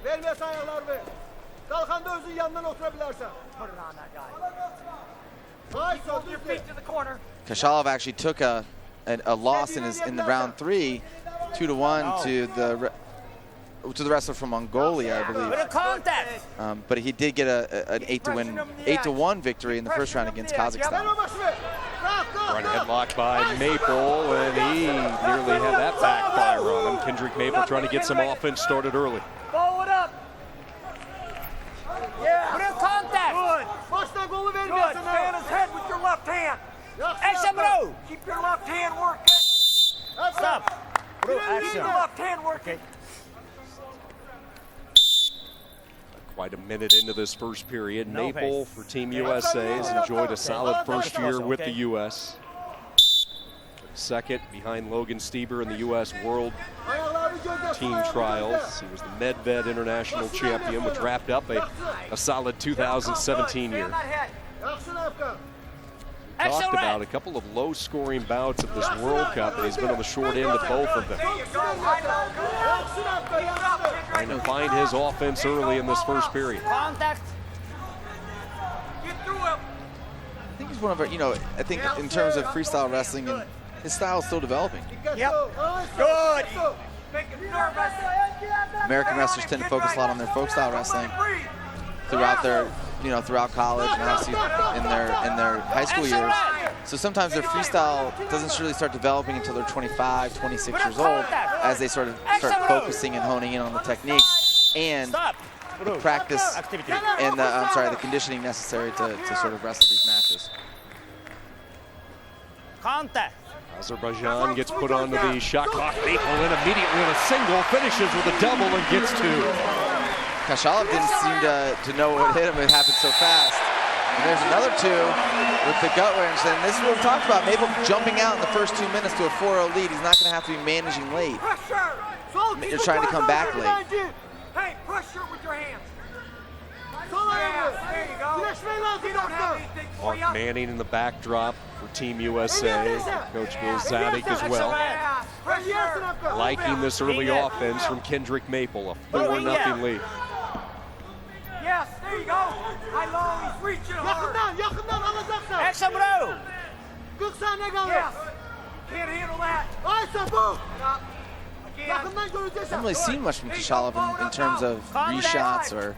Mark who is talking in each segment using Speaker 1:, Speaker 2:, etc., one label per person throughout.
Speaker 1: Serbest ayaklar ver. Kalkanda özün yanından oturabilirsen.
Speaker 2: Put it on that guy.
Speaker 1: Nice,
Speaker 2: Hold your feet to the corner.
Speaker 3: KHASHALOV actually took a loss in the round 3, 2-1 to the wrestler from Mongolia, I believe.
Speaker 2: Put a contact.
Speaker 3: But he did get an 8-1 victory in the first round against Kazakhstan.
Speaker 4: Front headlock by Maple, and he nearly had that backfire on him. Kendrick Maple trying to get some offense started early.
Speaker 2: Follow it up. Yeah. Put a contact.
Speaker 1: Good. Baştan kolu
Speaker 2: Good.
Speaker 1: vermiyorsun.
Speaker 2: Stay on his head with your left hand.
Speaker 1: Action,
Speaker 2: bro. Keep your left hand working. Stop. Bro,
Speaker 1: Keep
Speaker 2: your left hand working.
Speaker 4: Quite a minute into this first period. Maple for Team USA has enjoyed a solid first year with the U.S. Second behind Logan Stieber in the U.S. World Team Trials. He was the Medved International Champion, which wrapped up a solid 2017 year. Talked about a couple of low-scoring bouts of this World Cup, and he's been on the short end of both of them. Trying to find his offense early in this first period.
Speaker 2: Contact.
Speaker 1: Get through him.
Speaker 3: I think he's one of our, I think in terms of freestyle wrestling, and his style is still developing.
Speaker 2: Yep. Good.
Speaker 1: Make him nervous.
Speaker 3: American wrestlers tend to focus a lot on their folk style wrestling throughout their, throughout college and obviously in their high school years. So sometimes their freestyle doesn't really start developing until they're 25, 26 years old, as they sort focusing and honing in on the technique and the practice and the conditioning necessary to sort of wrestle these matches.
Speaker 2: Contact.
Speaker 4: Azerbaijan gets put onto the shot clock. Maple in immediately with a single, finishes with a double and gets 2.
Speaker 3: KHASHALOV didn't seem to know what hit him. It happened so fast. And there's another 2 with the gut wrench. And this is what we talked about. Maple jumping out in the first 2 minutes to a 4-0 lead. He's not going to have to be managing late. You're trying to come back late.
Speaker 2: Hey, pressure with your hands.
Speaker 1: There you go.
Speaker 2: You don't have anything for
Speaker 4: Mark Manning in the backdrop for Team USA. Coach Bill Zadig as well. Liking this early offense from Kendrick Maple, a 4-0 lead.
Speaker 2: Yes, there you go. I know he's reaching hard.
Speaker 1: Yakından alacaksın.
Speaker 2: Action, bro.
Speaker 1: 40 saniye kaldı.
Speaker 2: Yes. Can't handle that.
Speaker 1: Ayşe bu.
Speaker 2: Stop. Again.
Speaker 1: Yakından göreceksin.
Speaker 3: I haven't really seen much from KHASHALOV in terms of reshots or,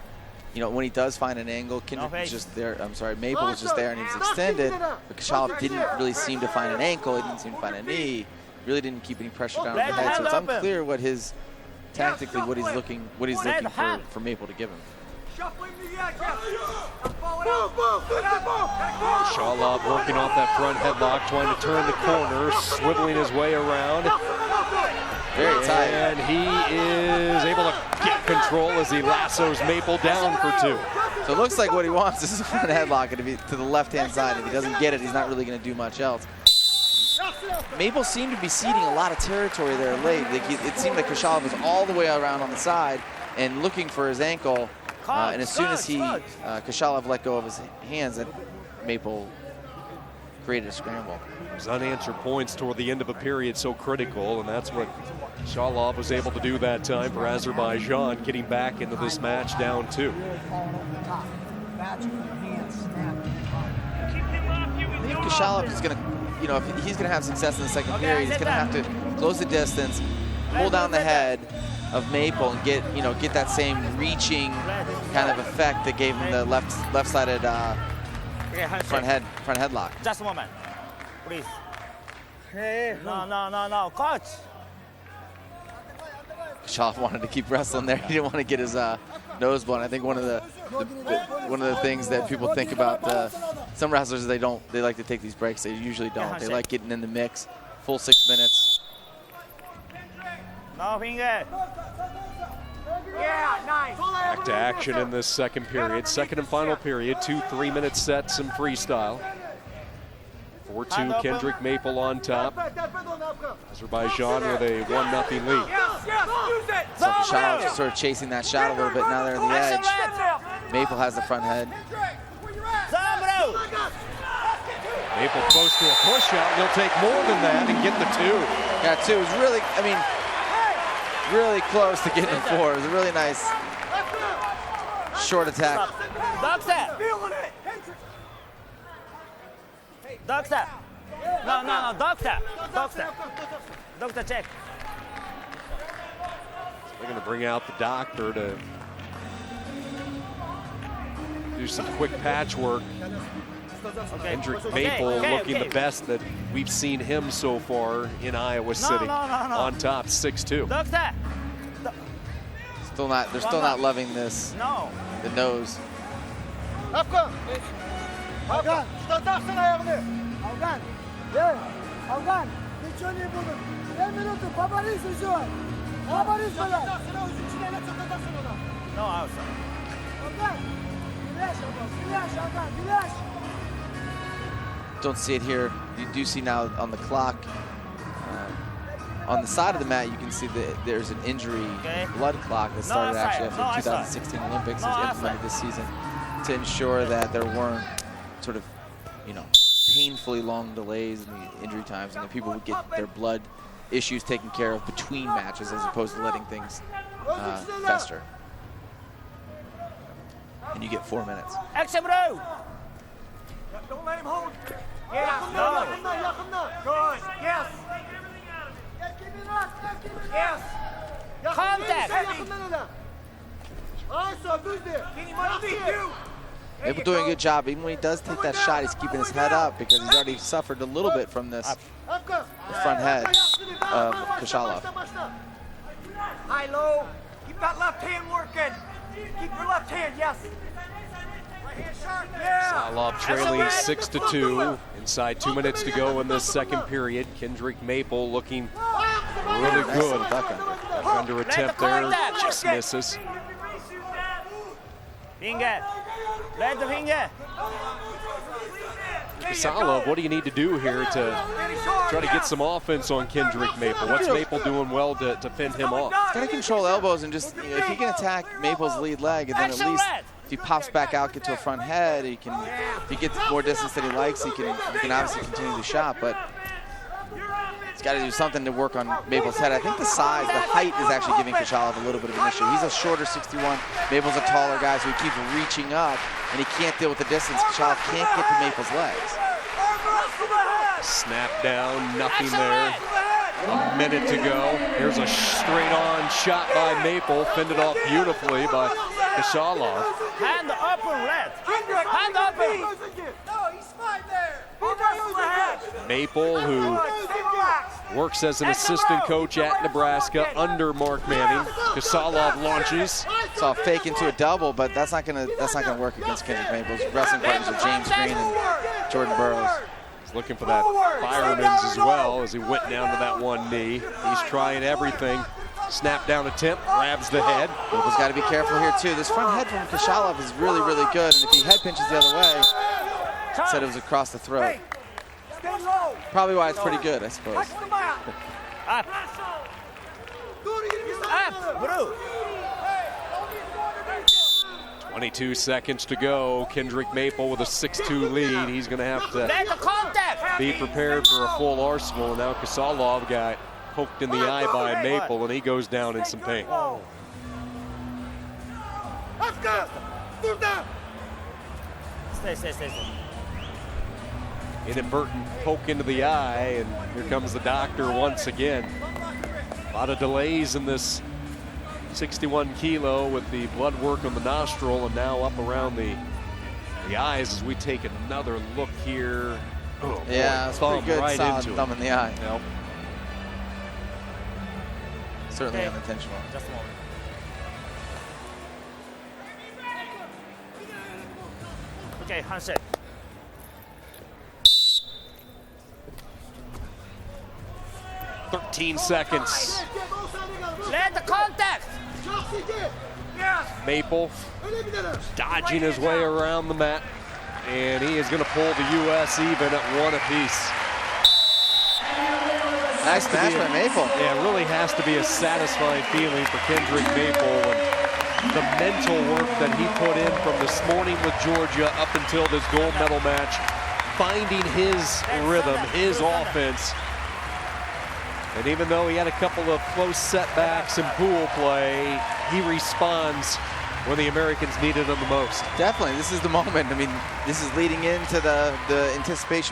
Speaker 3: when he does find an angle. Kendrick was just there. Maple was just there and he was extended. But KHASHALOV didn't really seem to find an ankle. He didn't seem to find a knee. Really didn't keep any pressure down on the head. So it's unclear what his tactically what he's looking for Maple to give him.
Speaker 2: Shuffling the edge. Follow it
Speaker 4: KHASHALOV working off that front headlock, trying to turn the corner, swiveling his way around.
Speaker 3: Very tight.
Speaker 4: And he is able to get control as he lassos Maple down for 2.
Speaker 3: So it looks like what he wants is a front headlock to the left-hand side. If he doesn't get it, he's not really going to do much else. Maple seemed to be ceding a lot of territory there late. It seemed like KHASHALOV was all the way around on the side and looking for his ankle. And as soon as KHASHALOV let go of his hands, that Maple created a scramble.
Speaker 4: Those unanswered points toward the end of a period so critical, and that's what KHASHALOV was able to do that time for Azerbaijan, getting back into this match down 2.
Speaker 3: I think KHASHALOV is going to, if he's going to have success in the second period, he's going to have to close the distance, pull down the head of Maple and get that same reaching kind of effect that gave him the left-sided front headlock.
Speaker 2: Just a moment, please. No, coach.
Speaker 3: KHASHALOV wanted to keep wrestling there. He didn't want to get his nose blown. I think one of the things that people think about some wrestlers is they like to take these breaks. They usually don't. They like getting in the mix. Full 6 minutes.
Speaker 2: No finger. Yeah, nice.
Speaker 4: Back to action in this second period. Second and final period. 2 3-minute sets, some freestyle. 4-2 Kendrick Maple on top. Azerbaijan with a 1-0 lead.
Speaker 3: So KHASHALOV is sort of chasing that shot a little bit. Now they're on the edge. Maple has the front head.
Speaker 4: Maple close to a push out. He'll take more than that and get the 2.
Speaker 3: Got 2. It was really, really close to getting a 4. It was a really nice Short attack.
Speaker 2: Doctor. Doctor. No, doctor. Doctor, check.
Speaker 4: They're going to bring out the doctor to do some quick patchwork. Kendrick Maple looking the best that we've seen him so far in Iowa City. On top, 6'2".
Speaker 2: Doctor.
Speaker 3: They're still not loving this.
Speaker 2: No.
Speaker 3: The nose.
Speaker 1: Afgan. Afgan. Tutarsın ayağını.
Speaker 5: Afgan. Gel. Afgan. Hiç öyle bulun. Bir minutu. Babanız üzüyor. Babanız böyle.
Speaker 1: Tutarsın o üzüm çileyle tutarsın ona.
Speaker 2: No, outside.
Speaker 5: Afgan. Güneş Afgan. Güneş Afgan. Güneş.
Speaker 3: Don't see it here. You do see now on the clock. On the side of the mat, you can see that there's an injury blood clock that started actually after the 2016 Olympics. It was implemented this season to ensure that there weren't sort of, painfully long delays in the injury times, and that people would get their blood issues taken care of between matches as opposed to letting things fester. And you get 4 minutes.
Speaker 2: Action, bro.
Speaker 1: Don't let him hold.
Speaker 2: No.
Speaker 1: Good. Yes.
Speaker 2: Yes. Contact.
Speaker 3: Maple doing a good job. Even when he does take that shot, he's keeping his head up because he's already suffered a little bit from this front head of KHASHALOV.
Speaker 2: High, low. Keep that left hand working. Keep your left hand, yes. Right hand sharp. Yeah.
Speaker 4: KHASHALOV trailing 6-2. Inside 2 minutes to go in this second period. Kendrick Maple looking really good. Duck under attempt there, just misses.
Speaker 2: Finger. Let the finger.
Speaker 4: KHASHALOV, what do you need to do here to try to get some offense on Kendrick Maple? What's Maple doing well to fend him off?
Speaker 3: He's got to control elbows and just, if he can attack Maple's lead leg, and then at least if he pops back out, get to a front head, if he gets more distance than he likes, he can obviously continue the shot, but he's got to do something to work on Maple's head. I think the size, the height is actually giving KHASHALOV a little bit of an issue. He's a shorter 6'1". Maple's a taller guy, so he keeps reaching up, and he can't deal with the distance. KHASHALOV can't get to Maple's legs.
Speaker 4: Snap down, nothing there. A minute to go. Here's a straight-on shot by Maple, fended off beautifully by KHASHALOV.
Speaker 2: Hand up and left. Hand up.
Speaker 1: No, he's fine there.
Speaker 4: Maple, who works as an assistant coach at Nebraska under Mark Manning. KHASHALOV launches.
Speaker 3: Saw a fake into a double, but that's not gonna work against Kendrick Maple's wrestling partners are James Green and Jordan Burroughs.
Speaker 4: He's looking for that fireman's as well as he went down to that one knee. He's trying everything. Snap down attempt, grabs the head.
Speaker 3: Maple's got to be careful here too. This front head from KHASHALOV is really, really good, and if he head pinches the other way, said it was across the throat. Probably why it's pretty good, I suppose.
Speaker 2: Up. Up, bro.
Speaker 4: 22 seconds to go. Kendrick Maple with a 6-2 lead. He's going to have to
Speaker 2: Let the contact.
Speaker 4: be prepared for a full arsenal. And now KHASHALOV got poked in the eye by Maple, and he goes down in some pain.
Speaker 2: Stay.
Speaker 4: Inadvertent poke into the eye, and here comes the doctor once again. A lot of delays in this 61 kilo with the blood work on the nostril and now up around the eyes as we take another look here. Oh,
Speaker 3: Yeah, it's pretty good,
Speaker 4: right
Speaker 3: solid
Speaker 4: into
Speaker 3: thumb
Speaker 4: it.
Speaker 3: in the eye.
Speaker 4: Yep.
Speaker 3: Certainly unintentional.
Speaker 2: Just a moment. Okay, handshake.
Speaker 4: "13 seconds.
Speaker 2: Let the contact.
Speaker 4: Maple dodging his way around the mat, and he is going to pull the U.S. even at 1 apiece.
Speaker 3: Nice match by Maple.
Speaker 4: Yeah, it really has to be a satisfying feeling for Kendrick Maple. And the mental work that he put in from this morning with Georgia up until this gold medal match, finding his rhythm, his offense. And even though he had a couple of close setbacks in pool play, he responds when the Americans needed them the most.
Speaker 3: Definitely, this is the moment. I mean, this is leading into the anticipation